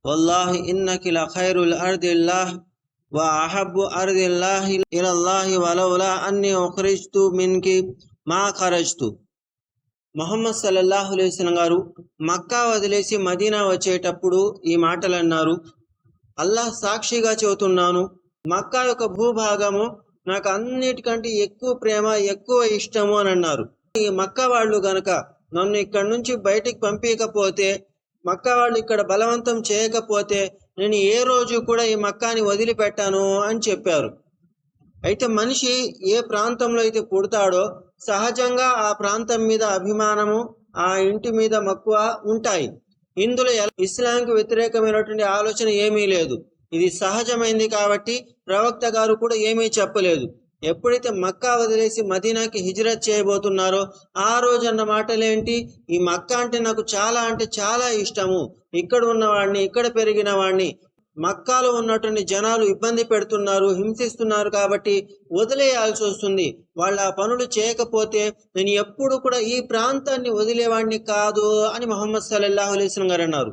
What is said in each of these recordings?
వల్లాహి ఇన్నకి లఖైరుల్ అర్దిల్లాహ్ వ అహబ్బు అర్దిల్లాహి ఇలల్లాహి వలౌలా అన్ని ఉఖ్రిజ్తు మిన్కి మా ఖరజ్తు. మొహమ్మద్ సల్లల్లాహు అలైహి వసల్లం గారు మక్కా వదిలేసి మదీనా వచ్చేటప్పుడు ఈ మాటలు అన్నారు. అల్లాహ్ సాక్షిగా చెబుతున్నాను, మక్కా యొక్క భూభాగము నాకు అన్నిటికంటే ఎక్కువ ప్రేమ, ఎక్కువ ఇష్టము అని అన్నారు. ఈ మక్కా వాళ్ళు గనక నన్ను ఇక్కడ నుంచి బయటికి పంపించకపోతే, మక్కా వాళ్ళు ఇక్కడ బలవంతం చేయకపోతే నేను ఏ రోజు కూడా ఈ మక్కాని వదిలిపెట్టాను అని చెప్పారు. అయితే మనిషి ఏ ప్రాంతంలో అయితే పుడతాడో సహజంగా ఆ ప్రాంతం మీద అభిమానము, ఆ ఇంటి మీద మక్కువ ఉంటాయి. ఇందులో ఇస్లాంకి వ్యతిరేకమైనటువంటి ఆలోచన ఏమీ లేదు. ఇది సహజమైంది కాబట్టి ప్రవక్త గారు కూడా ఏమీ చెప్పలేదు. ఎప్పుడైతే మక్కా వదిలేసి మదీనాకి హిజ్రత్ చేయబోతున్నారో ఆ రోజు అన్న మాటలేంటి, ఈ మక్కా అంటే నాకు చాలా అంటే చాలా ఇష్టము, ఇక్కడ ఉన్నవాడిని, ఇక్కడ పెరిగిన వాడిని, మక్కాలో ఉన్నటువంటి జనాలు ఇబ్బంది పెడుతున్నారు, హింసిస్తున్నారు కాబట్టి వదిలేయాల్సి వస్తుంది. వాళ్ళ ఆ పనులు చేయకపోతే నేను ఎప్పుడు కూడా ఈ ప్రాంతాన్ని వదిలేవాడిని కాదు అని మొహమ్మద్ సల్లల్లాహు అలైహి వసల్లం గారు అన్నారు.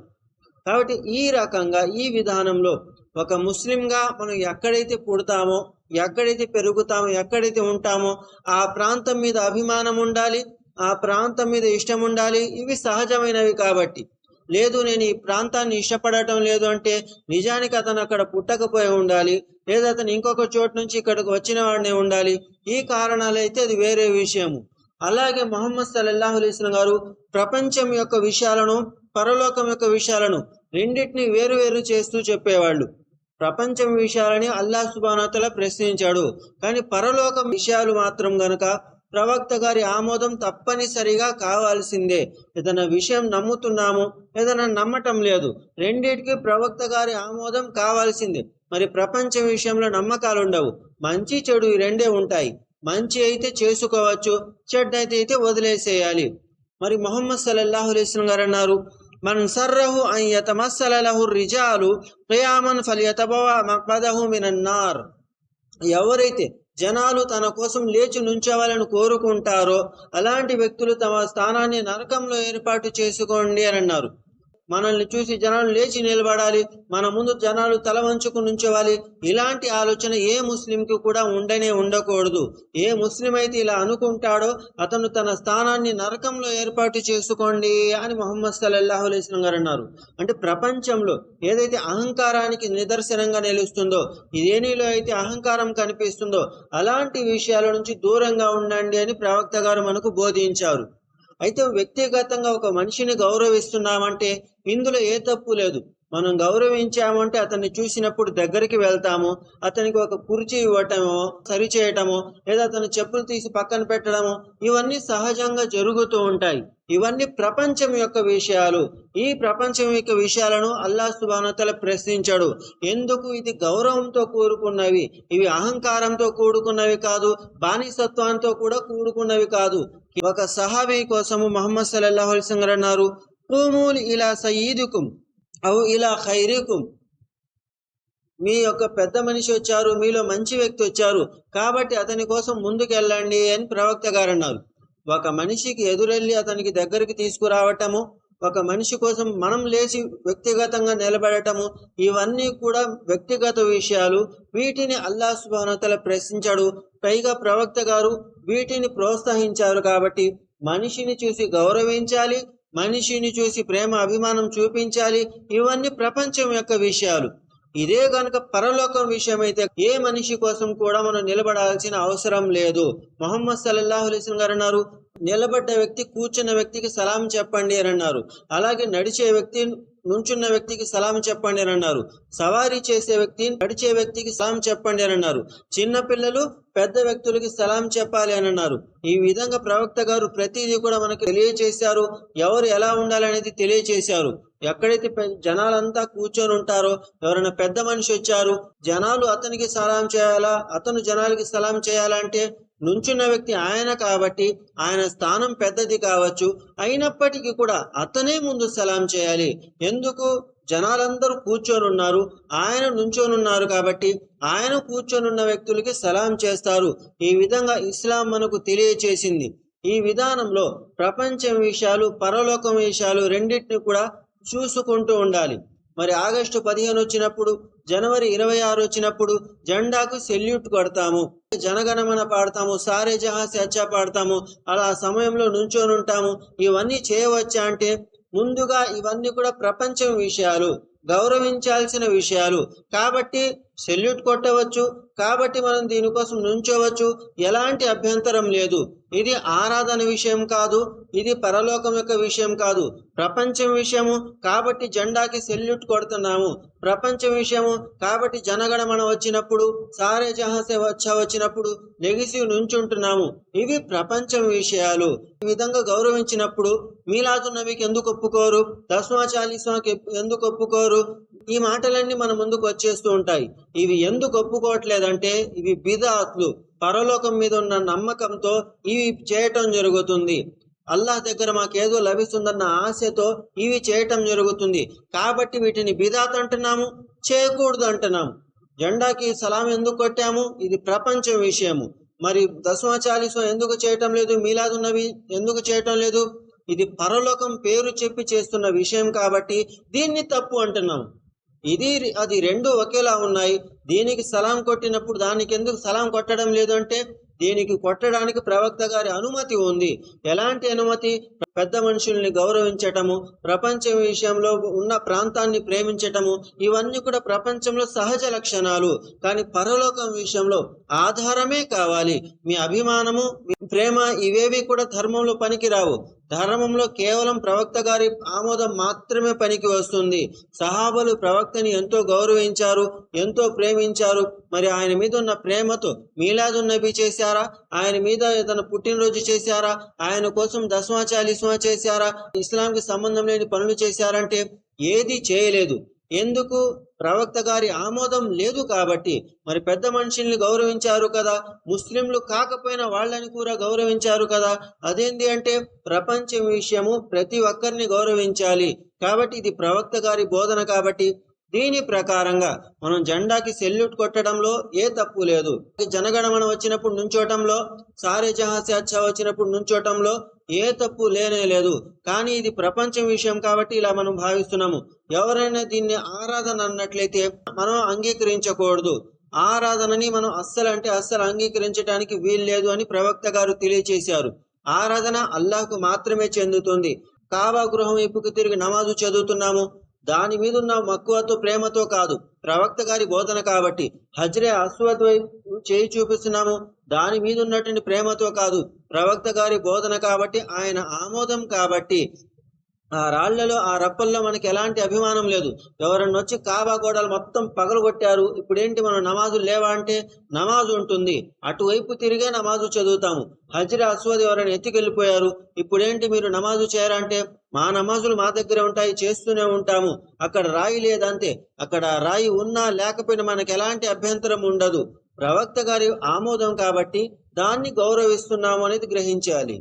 కాబట్టి ఈ రకంగా ఈ విధానంలో ఒక ముస్లింగా మనం ఎక్కడైతే పుడతామో, ఎక్కడైతే పెరుగుతామో, ఎక్కడైతే ఉంటామో ఆ ప్రాంతం మీద అభిమానం ఉండాలి, ఆ ప్రాంతం మీద ఇష్టం ఉండాలి. ఇవి సహజమైనవి కాబట్టి. లేదు నేను ఈ ప్రాంతాన్ని ఇష్టపడటం లేదు అంటే నిజానికి అతను అక్కడ పుట్టకపోయి ఉండాలి, లేదా అతను ఇంకొక చోటు నుంచి ఇక్కడికి వచ్చిన వాడినే ఉండాలి. ఈ కారణాలు అయితే అది వేరే విషయము. అలాగే మొహమ్మద్ సల్లల్లాహు అలైహి వసల్లం గారు ప్రపంచం యొక్క విషయాలను, పరలోకం యొక్క విషయాలను రెండింటిని వేరు చేస్తూ చెప్పేవాళ్ళు. ప్రపంచం విషయాలని అల్లాహ్ సుబ్హానహు వ తఆలా ప్రశ్నించాడు, కానీ పరలోకం విషయాలు మాత్రం గనక ప్రవక్త గారి ఆమోదం తప్పనిసరిగా కావాల్సిందే. ఏదైనా విషయం నమ్ముతున్నాము, ఏదైనా నమ్మటం లేదు, రెండింటికి ప్రవక్త గారి ఆమోదం కావాల్సిందే. మరి ప్రపంచం విషయంలో నమ్మకాలు ఉండవు, మంచి చెడు ఈ రెండే ఉంటాయి. మంచి అయితే చేసుకోవచ్చు, చెడ్డ అయితే వదిలేసేయాలి. మరి మొహమ్మద్ సల్లల్లాహు అలైహి వసల్లం గారు అన్నారు, మన్ సర్రహు అన్ యతమస్సల లహు రిజాలు ఖియామన్ ఫల్యతబవా మక్బదహు మినన్ నార్. ఎవరైతే జనాలు తన కోసం లేచి నుంచోవాలని కోరుకుంటారో అలాంటి వ్యక్తులు తమ స్థానాన్ని నరకంలో ఏర్పాటు చేసుకోండి అని అన్నారు. మనల్ని చూసి జనాలు లేచి నిలబడాలి, మన ముందు జనాలు తల వంచుకు నుంచోవాలి, ఇలాంటి ఆలోచన ఏ ముస్లింకి కూడా ఉండకూడదు. ఏ ముస్లిం అయితే ఇలా అనుకుంటాడో అతను తన స్థానాన్ని నరకంలో ఏర్పాటు చేసుకోండి అని మొహమ్మద్ సల్లల్లాహు అలైహి వసల్లం గారు అన్నారు. అంటే ప్రపంచంలో ఏదైతే అహంకారానికి నిదర్శనంగా నిలుస్తుందో, దేనిలో అయితే అహంకారం కనిపిస్తుందో అలాంటి విషయాల నుంచి దూరంగా ఉండండి అని ప్రవక్త గారు మనకు బోధించారు. అయితే వ్యక్తిగతంగా ఒక మనిషిని గౌరవిస్తున్నామంటే ఇందులో ఏ తప్పు లేదు. మనం గౌరవించామంటే అతన్ని చూసినప్పుడు దగ్గరికి వెళ్తాము, అతనికి ఒక కుర్చీ ఇవ్వటమో, సరిచేయటమో, లేదా అతను చెప్పులు తీసి పక్కన పెట్టడమో, ఇవన్నీ సహజంగా జరుగుతూ ఉంటాయి. ఇవన్నీ ప్రపంచం యొక్క విషయాలు. ఈ ప్రపంచం యొక్క విషయాలను అల్లాహ్ సుబ్హానహు వ తఆలా ప్రశ్నించాడు. ఎందుకు? ఇది గౌరవంతో కూడుకున్నవి, ఇవి అహంకారంతో కూడుకున్నవి కాదు, బానిసత్వంతో కూడా కూడుకున్నవి కాదు. ఒక సహాబీ కోసము మొహమ్మద్ సల్లల్లాహు అలైహి వసల్లం అన్నారు, ఖూమూ ఇలా సయ్యిదికుం ఔ ఇలా ఖైరికుం. మీ యొక్క పెద్ద మనిషి వచ్చారు, మీలో మంచి వ్యక్తి వచ్చారు కాబట్టి అతని కోసం ముందుకు వెళ్ళండి అని ప్రవక్త గారు అన్నారు. ఒక మనిషికి ఎదురెళ్ళి అతనికి దగ్గరికి తీసుకురావటము, ఒక మనిషి కోసం మనం లేచి వ్యక్తిగతంగా నిలబడటము, ఇవన్నీ కూడా వ్యక్తిగత విషయాలు. వీటిని అల్లాహ్ సుబ్హానహు వ తఆలా ప్రశ్నించాడు. పైగా ప్రవక్త గారు వీటిని ప్రోత్సహించారు కాబట్టి మనిషిని చూసి గౌరవించాలి, మనిషిని చూసి ప్రేమ అభిమానం చూపించాలి. ఇవన్నీ ప్రపంచం యొక్క విషయాలు. ఇదే గనుక పరలోకం విషయం అయితే ఏ మనిషి కోసం కూడా మనం నిలబడాల్సిన అవసరం లేదు. మొహమ్మద్ సల్లల్లాహు అలైహి వసల్లం గారు అన్నారు, నిలబడ్డ వ్యక్తి కూర్చున్న వ్యక్తికి సలాం చెప్పండి అని అన్నారు. అలాగే నడిచే వ్యక్తి నుంచున్న వ్యక్తికి సలాం చెప్పండి అని అన్నారు. సవారీ చేసే వ్యక్తి నడిచే వ్యక్తికి సలాం చెప్పండి అని అన్నారు. చిన్న పిల్లలు పెద్ద వ్యక్తులకి సలాం చెప్పాలి అని అన్నారు. ఈ విధంగా ప్రవక్త గారు ప్రతిదీ కూడా మనకు తెలియచేశారు. ఎవరు ఎలా ఉండాలనేది తెలియచేశారు. ఎక్కడైతే జనాలంతా కూర్చొని ఉంటారో, ఎవరైనా పెద్ద మనిషి వచ్చారు, జనాలు అతనికి సలాం చేయాలా, అతను జనాలకి సలాం చేయాలంటే నుంచున్న వ్యక్తి ఆయన కాబట్టి ఆయన స్థానం పెద్దది కావచ్చు, అయినప్పటికీ కూడా అతనే ముందు సలాం చేయాలి. ఎందుకు? జనాలందరూ కూర్చొని ఉన్నారు, ఆయన నుంచొని ఉన్నారు కాబట్టి ఆయన కూర్చొని ఉన్న వ్యక్తులకి సలాం చేస్తారు. ఈ విధంగా ఇస్లాం మనకు తెలియచేసింది. ఈ విధానంలో ప్రపంచం విషయాలు, పరలోకం విషయాలు రెండింటిని కూడా చూసుకుంటూ ఉండాలి. మరి ఆగస్టు 15 వచ్చినప్పుడు, జనవరి 26 వచ్చినప్పుడు జెండాకు సెల్యూట్ కొడతాము, జనగణమన పాడతాము, సారే జహా సే అచ్చా పాడతాము. అలా సమయంలో నుంచొని ఉంటాము. ఇవన్నీ చేయవచ్చా అంటే ముందుగా ఇవన్నీ కూడా ప్రపంచం విషయాలు, గౌరవించాల్సిన విషయాలు. కాబట్టి సెల్యూట్ కొట్టవచ్చు, కాబట్టి మనం దీనికోసం నుంచోవచ్చు, ఎలాంటి అభ్యంతరం లేదు. ఇది ఆరాధన విషయం కాదు, ఇది పరలోకం యొక్క విషయం కాదు, ప్రపంచం విషయము. కాబట్టి జెండాకి సెల్యూట్ కొడుతున్నాము. ప్రపంచం విషయము కాబట్టి జనగణమన వచ్చినప్పుడు, సారే జహాసే వచ్చా వచ్చినప్పుడు లెగిసి నుంచుంటున్నాము. ఇవి ప్రపంచం విషయాలు. ఈ విధంగా గౌరవించినప్పుడు మీలాదు నబీకి ఎందుకు ఒప్పుకోరు, దస్మా చాలీస్వాకి ఎందుకు ఒప్పుకోరు? ఈ మాటలన్నీ మన ముందుకు వచ్చేస్తూ ఉంటాయి. ఇవి ఎందుకు ఒప్పుకోవట్లేదంటే ఇవి బిదాత్లు. పరలోకం మీద ఉన్న నమ్మకంతో ఇవి చేయటం జరుగుతుంది. అల్లాహ్ దగ్గర మాకేదో లభిస్తుందన్న ఆశతో ఇవి చేయటం జరుగుతుంది. కాబట్టి వీటిని బిదాత్ అంటున్నాము, చేయకూడదు అంటున్నాము. జెండాకి సలాం ఎందుకు కొట్టాము? ఇది ప్రపంచం విషయము. మరి దస్మా చాలీసా ఎందుకు చేయటం లేదు, మీలాదు నబీ ఎందుకు చేయటం లేదు? ఇది పరలోకం పేరు చెప్పి చేస్తున్న విషయం కాబట్టి దీన్ని తప్పు అంటున్నాము. ఇది అది రెండు ఒకేలా ఉన్నాయి. దీనికి సలాం కొట్టినప్పుడు దానికి ఎందుకు సలాం కొట్టడం లేదు అంటే దీనికి కొట్టడానికి ప్రవక్త గారి అనుమతి ఉంది. ఎలాంటి అనుమతి? పెద్ద మనుషుల్ని గౌరవించటము, ప్రపంచం విషయంలో ఉన్న ప్రాంతాన్ని ప్రేమించటము, ఇవన్నీ కూడా ప్రపంచంలో సహజ లక్షణాలు. కానీ పరలోకం విషయంలో ఆధారమే కావాలి. మీ అభిమానము, మీ ప్రేమ ఇవేవి కూడా ధర్మంలో పనికిరావు. ధర్మంలో కేవలం ప్రవక్త గారి ఆమోదం మాత్రమే పనికి వస్తుంది. సహాబలు ప్రవక్తని ఎంతో గౌరవించారు, ఎంతో ప్రేమించారు. మరి ఆయన మీద ఉన్న ప్రేమతో మీలాదు నబీ చేశారా? ఆయన మీద తన పుట్టినరోజు చేశారా? ఆయన కోసం దస్మా చాలీస్మా చేశారా? ఇస్లాంకి సంబంధం లేని పనులు చేశారంటే ఏది చేయలేదు. ఎందుకు? ప్రవక్త గారి ఆమోదం లేదు కాబట్టి. మరి పెద్ద మనుషుల్ని గౌరవించారు కదా, ముస్లింలు కాకపోయినా వాళ్ళని కూడా గౌరవించారు కదా. అదేంటి అంటే ప్రపంచం విషయము ప్రతి ఒక్కరిని గౌరవించాలి. కాబట్టి ఇది ప్రవక్త గారి బోధన కాబట్టి దీని ప్రకారంగా మనం జెండాకి సెల్యూట్ కొట్టడంలో ఏ తప్పు లేదు. జనగణమన వచ్చినప్పుడు నుంచోటంలో, సారే జహాసే అచ్చా వచ్చినప్పుడు నుంచోటంలో ఏ తప్పు లేనే లేదు. కానీ ఇది ప్రపంచం విషయం కాబట్టి ఇలా మనం భావిస్తున్నాము. ఎవరైనా దీన్ని ఆరాధన అన్నట్లయితే మనం అంగీకరించకూడదు. ఆరాధనని మనం అస్సలు అంగీకరించడానికి వీల్లేదు అని ప్రవక్త గారు తెలియచేశారు. ఆరాధన అల్లాహ్కు మాత్రమే చెందుతుంది. కాబా గృహం వైపుకు తిరిగి నమాజు చదువుతున్నాము, దాని మీద ఉన్న మక్కువతో ప్రేమతో కాదు, ప్రవక్త గారి బోధన కాబట్టి. హజ్రే అస్వద్ వైపు చేయి చూపిస్తున్నాము, దాని మీద ఉన్నటువంటి ప్రేమతో కాదు, ప్రవక్త గారి బోధన కాబట్టి, ఆయన ఆమోదం కాబట్టి. ఆ రాళ్లలో, ఆ రప్పల్లో మనకి ఎలాంటి అభిమానం లేదు. ఎవరన్నా వచ్చి కాబా గోడలు మొత్తం పగలగొట్టారు, ఇప్పుడేంటి మనం నమాజులు లేవా అంటే నమాజు ఉంటుంది, అటువైపు తిరిగే నమాజు చదువుతాము. హజ్రే అస్వద్ ఎవరైనా ఎత్తుకెళ్ళిపోయారు, ఇప్పుడేంటి మీరు నమాజు చేయరా అంటే మా నమాజులు మా దగ్గరే ఉంటాయి, చేస్తూనే ఉంటాము. అక్కడ రాయి లేదంతే, అక్కడ రాయి ఉన్నా లేకపోయినా మనకు ఎలాంటి అభ్యంతరం ఉండదు. ప్రవక్త గారి ఆమోదం కాబట్టి దాన్ని గౌరవిస్తున్నాము అనేది గ్రహించాలి.